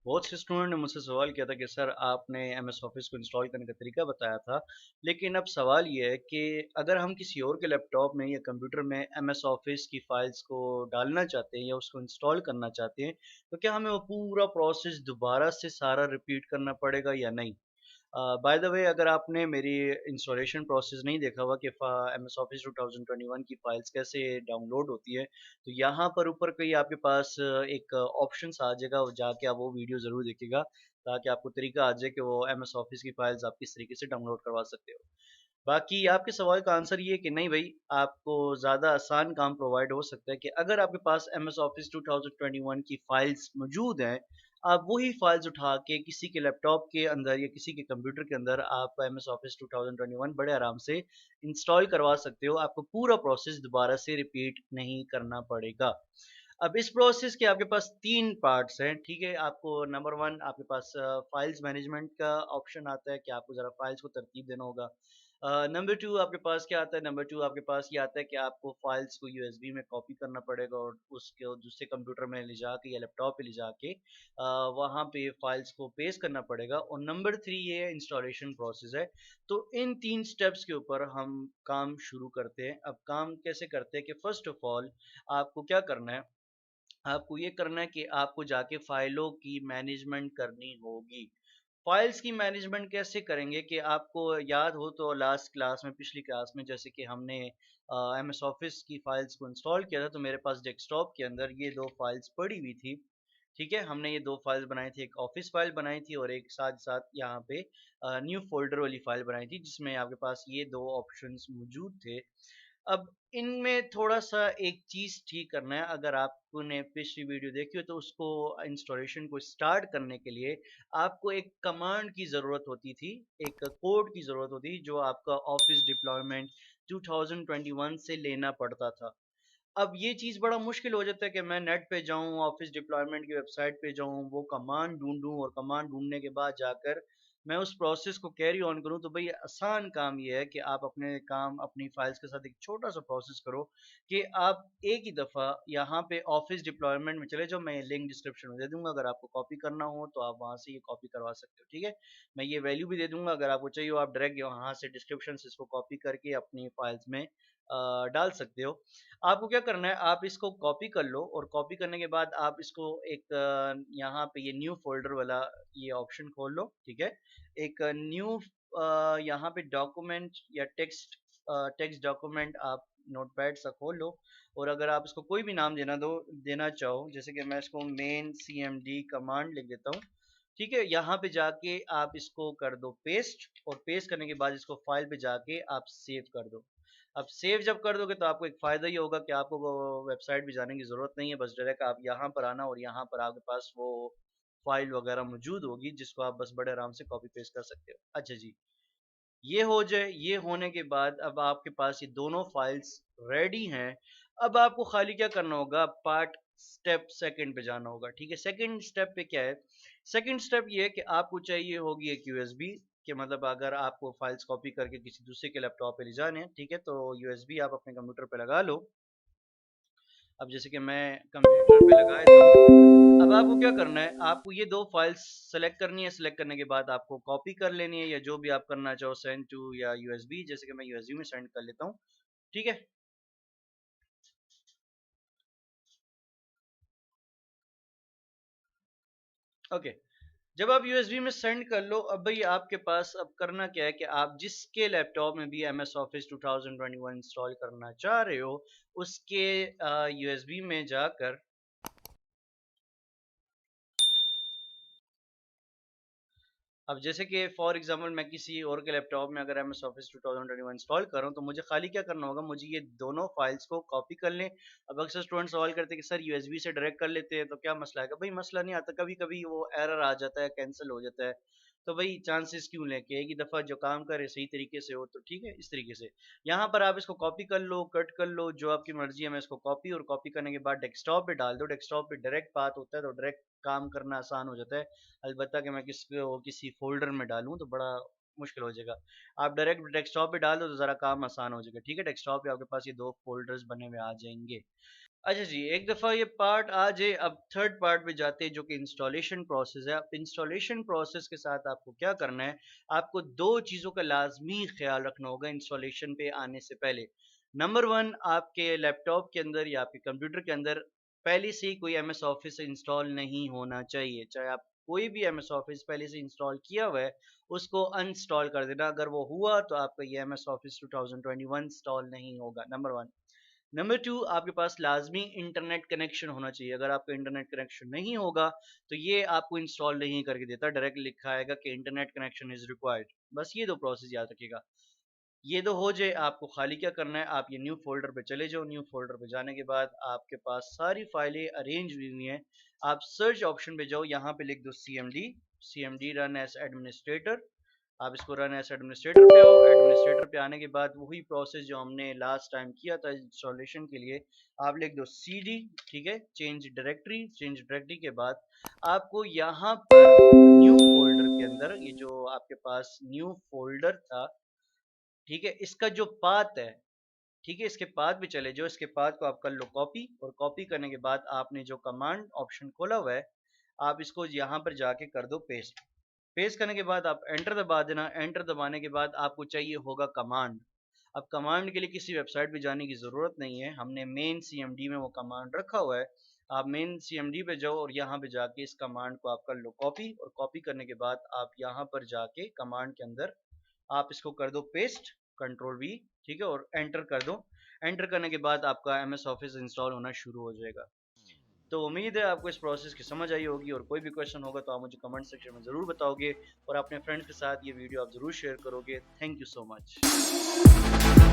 बहुत से स्टूडेंट ने मुझसे सवाल किया था कि सर आपने एम एस ऑफिस को इंस्टॉल करने का तरीका बताया था, लेकिन अब सवाल ये है कि अगर हम किसी और के लैपटॉप में या कंप्यूटर में एम एस ऑफिस की फाइल्स को डालना चाहते हैं या उसको इंस्टॉल करना चाहते हैं, तो क्या हमें वो पूरा प्रोसेस दोबारा से सारा रिपीट करना पड़ेगा या नहीं। बाय द वे, अगर आपने मेरी इंस्टॉलेशन प्रोसेस नहीं देखा हुआ कि एम एस ऑफिस 2021 की फाइल्स कैसे डाउनलोड होती है, तो यहाँ पर ऊपर कहीं आपके पास एक ऑप्शन आ जाएगा, वो जाके आप वो वीडियो ज़रूर देखिएगा, ताकि आपको तरीका आ जाए कि वो एम एस ऑफिस की फाइल्स आप किस तरीके से डाउनलोड करवा सकते हो। बाकी आपके सवाल का आंसर ये है कि नहीं भाई, आपको ज़्यादा आसान काम प्रोवाइड हो सकता है कि अगर आपके पास एम एस ऑफिस 2021 की फाइल्स मौजूद हैं, आप वही फाइल्स उठा के किसी के लैपटॉप के अंदर या किसी के कंप्यूटर के अंदर आप एम एस ऑफिस 2021 बड़े आराम से इंस्टॉल करवा सकते हो। आपको पूरा प्रोसेस दोबारा से रिपीट नहीं करना पड़ेगा। अब इस प्रोसेस के आपके पास तीन पार्ट्स हैं, ठीक है। आपको नंबर वन, आपके पास फाइल्स मैनेजमेंट का ऑप्शन आता है कि आपको ज़रा फाइल्स को तरतीब देना होगा। नंबर टू आपके पास क्या आता है, नंबर टू आपके पास ये आता है कि आपको फाइल्स को यूएसबी में कॉपी करना पड़ेगा और उसके दूसरे कंप्यूटर में ले जाके या लैपटॉप पे ले जाके वहाँ पे फाइल्स को पेस्ट करना पड़ेगा। और नंबर थ्री ये इंस्टॉलेशन प्रोसेस है। तो इन तीन स्टेप्स के ऊपर हम काम शुरू करते हैं। अब काम कैसे करते हैं कि फर्स्ट ऑफ ऑल आपको क्या करना है, आपको ये करना है कि आपको जाके फाइलों की मैनेजमेंट करनी होगी। फाइल्स की मैनेजमेंट कैसे करेंगे कि आपको याद हो तो लास्ट क्लास में, पिछली क्लास में, जैसे कि हमने एम एस ऑफिस की फाइल्स को इंस्टॉल किया था, तो मेरे पास डेस्कटॉप के अंदर ये दो फाइल्स पड़ी हुई थी। ठीक है, हमने ये दो फाइल्स बनाई थी, एक ऑफिस फाइल बनाई थी और एक साथ साथ यहाँ पे न्यू फोल्डर वाली फाइल बनाई थी, जिसमें आपके पास ये दो ऑप्शंस मौजूद थे। अब इनमें थोड़ा-सा एक चीज़ ठीक करना है। अगर आपने पिछली वीडियो देखी हो तो उसको इंस्टॉलेशन को स्टार्ट करने के लिए आपको एक कमांड की ज़रूरत होती थी, एक कोड की ज़रूरत होती थी, जो आपका ऑफ़िस डिप्लॉयमेंट 2021 से लेना पड़ता था। अब ये चीज़ बड़ा मुश्किल हो जाता है कि मैं नेट पे जाऊँ, ऑफ़िस डिप्लॉयमेंट की वेबसाइट पे जाऊँ, वो कमांड ढूँढूँ और कमांड ढूँढने के बाद जाकर मैं उस प्रोसेस को कैरी ऑन करूँ। तो भई आसान काम ये है कि आप अपने काम अपनी फाइल्स के साथ एक छोटा-सा प्रोसेस करो कि आप एक ही दफ़ा यहाँ पे ऑफ़िस डिप्लॉयमेंट में चले जाओ। मैं ये लिंक डिस्क्रिप्शन में दे दूँगा, अगर आपको कॉपी करना हो तो आप वहाँ से ये कॉपी करवा सकते हो, ठीक है? मैं ये वैल्यू भी दे दूँगा, अगर आपको चाहिए हो आप डायरेक्ट वहाँ से डिस्क्रिप्शन से इसको कॉपी करके अपनी फाइल्स में डाल सकते हो। आपको क्या करना है, आप इसको कॉपी कर लो और कॉपी करने के बाद आप इसको एक यहाँ पे ये न्यू फोल्डर वाला ये ऑप्शन खोल लो, ठीक है। एक न्यू यहाँ पे डॉक्यूमेंट या टेक्स्ट डॉक्यूमेंट आप नोटपैड सा खोल लो। और अगर आप इसको कोई भी नाम देना चाहो, जैसे कि मैं इसको मेन CMD कमांड लिख देता हूँ, ठीक है। यहाँ पे जाके आप इसको कर दो पेस्ट, और पेस्ट करने के बाद इसको फाइल पे जाके आप सेव कर दो। अब सेव जब कर दोगे तो आपको एक फ़ायदा ये होगा कि आपको वो वेबसाइट भी जाने की ज़रूरत नहीं है, बस डायरेक्ट आप यहाँ पर आना और यहाँ पर आपके पास वो फाइल वगैरह मौजूद होगी, जिसको आप बस बड़े आराम से कॉपी पेस्ट कर सकते हो। अच्छा जी, ये हो जाए, ये होने के बाद अब आपके पास ये दोनों फाइल्स रेडी हैं। अब आपको खाली क्या करना होगा, पार्ट स्टेप सेकंड पे जाना होगा, ठीक है। सेकंड स्टेप पे क्या है, सेकंड स्टेप ये है कि आपको चाहिए होगी एक यूएसबी, कि मतलब अगर आपको फाइल्स कॉपी करके किसी दूसरे के लैपटॉप पे ले जाने हैं, ठीक है, तो यूएसबी आप अपने कंप्यूटर पे लगा लो। अब जैसे कि मैं कंप्यूटर पे लगा देता हूँ। अब आपको क्या करना है, आपको ये दो फाइल्स सेलेक्ट करनी है। सेलेक्ट करने के बाद आपको कॉपी कर लेनी है, या जो भी आप करना चाहो, सेंड टू या यूएसबी, जैसे कि मैं यूएसबी में सेंड कर लेता हूँ, ठीक है। ओके, जब आप यूएसबी में सेंड कर लो, अब भाई आपके पास अब करना क्या है कि आप जिसके लैपटॉप में भी एम एस ऑफिस 2021 इंस्टॉल करना चाह रहे हो, उसके यूएसबी में जाकर, अब जैसे कि फॉर एग्जांपल मैं किसी और के लैपटॉप में अगर एम एस ऑफिस 2021 इंस्टॉल कर रहा हूँ, तो मुझे खाली क्या करना होगा, मुझे ये दोनों फाइल्स को कॉपी कर लें। अब अक्सर स्टूडेंट सवाल करते हैं कि सर यूएसबी से डायरेक्ट कर लेते हैं तो क्या मसला है? भाई मसला नहीं आता, कभी कभी वो एरर आ जाता है, कैंसिल हो जाता है। तो भाई चांसेस क्यों लें कि एक ही दफ़ा जो काम करे सही तरीके से हो, तो ठीक है। इस तरीके से यहाँ पर आप इसको कॉपी कर लो, कट कर लो, जो आपकी मर्जी है। मैं इसको कॉपी, और कॉपी करने के बाद डेस्कटॉप पे डाल दो। डेस्कटॉप पे डायरेक्ट बात होता है, तो डायरेक्ट काम करना आसान हो जाता है। अलबत्ता कि मैं किसी फ़ोल्डर में डालूँ तो बड़ा मुश्किल हो जाएगा। आप डायरेक्ट डेस्कटॉप पे डाल दो तो ज़रा काम आसान हो जाएगा, ठीक है। डेस्कटॉप पे आपके पास ये 2 फ़ोल्डर्स बने हुए आ जाएँगे। अच्छा जी, एक दफ़ा ये पार्ट आ जाए, अब थर्ड पार्ट पे जाते हैं जो कि इंस्टॉलेशन प्रोसेस है। अब इंस्टॉलेशन प्रोसेस के साथ आपको क्या करना है, आपको 2 चीज़ों का लाज़मी ख़्याल रखना होगा इंस्टॉलेशन पे आने से पहले। नंबर 1, आपके लैपटॉप के अंदर या आपके कंप्यूटर के अंदर पहले से ही कोई एमएस ऑफ़िस इंस्टॉल नहीं होना चाहिए। चाहे आप कोई भी एमएस ऑफ़िस पहले से इंस्टॉल किया हुआ है, उसको अनइंस्टॉल कर देना। अगर वो हुआ तो आपका ये एमएस ऑफ़िस 2021 इंस्टॉल नहीं होगा, नंबर 1। नंबर 2, आपके पास लाज़मी इंटरनेट कनेक्शन होना चाहिए। अगर आपका इंटरनेट कनेक्शन नहीं होगा, तो ये आपको इंस्टॉल नहीं करके देता, डायरेक्ट लिखा आएगा कि इंटरनेट कनेक्शन इज़ रिक्वायर्ड। बस ये 2 प्रोसेस याद रखिएगा। ये तो हो जाए, आपको खाली क्या करना है, आप ये न्यू फ़ोल्डर पे चले जाओ। न्यू फ़ोल्डर पे जाने के बाद आपके पास सारी फाइलें अरेंज हुई हुई हैं। आप सर्च ऑप्शन पे जाओ, यहाँ पे लिख दो CMD, CMD run as administrator. आप इसको रन एज़ एडमिनिस्ट्रेटर पे आओ। एडमिनिस्ट्रेटर पे आने के बाद वही प्रोसेस जो हमने लास्ट टाइम किया था इंस्टॉलेशन के लिए, आप लिख दो सीडी, ठीक है? चेंज डायरेक्टरी, चेंज डायरेक्टरी के बाद आपको यहाँ पर न्यू फ़ोल्डर के अंदर ये जो आपके पास न्यू फ़ोल्डर था, ठीक है? इसका जो पाथ है, ठीक है, इसके पाथ पे चले जाओ। इसके पाथ को आप कर लो कॉपी, और कॉपी करने के बाद आपने जो कमांड ऑप्शन खोला हुआ है, आप इसको यहाँ पर जाके कर दो पेस्ट। पेस्ट करने के बाद आप एंटर दबा देना। एंटर दबाने के बाद आपको चाहिए होगा कमांड। अब कमांड के लिए किसी वेबसाइट पे जाने की ज़रूरत नहीं है, हमने मेन सीएमडी में वो कमांड रखा हुआ है। आप मेन सीएमडी पे जाओ और यहाँ पे जाके इस कमांड को आप कर लो कॉपी, और कॉपी करने के बाद आप यहाँ पर जाके कमांड के अंदर आप इसको कर दो पेस्ट, कंट्रोल वी, ठीक है, और एंटर कर दो। एंटर करने के बाद आपका एमएस ऑफिस इंस्टॉल होना शुरू हो जाएगा। तो उम्मीद है आपको इस प्रोसेस की समझ आई होगी, और कोई भी क्वेश्चन होगा तो आप मुझे कमेंट सेक्शन में ज़रूर बताओगे, और अपने फ्रेंड्स के साथ ये वीडियो आप ज़रूर शेयर करोगे। Thank you so much.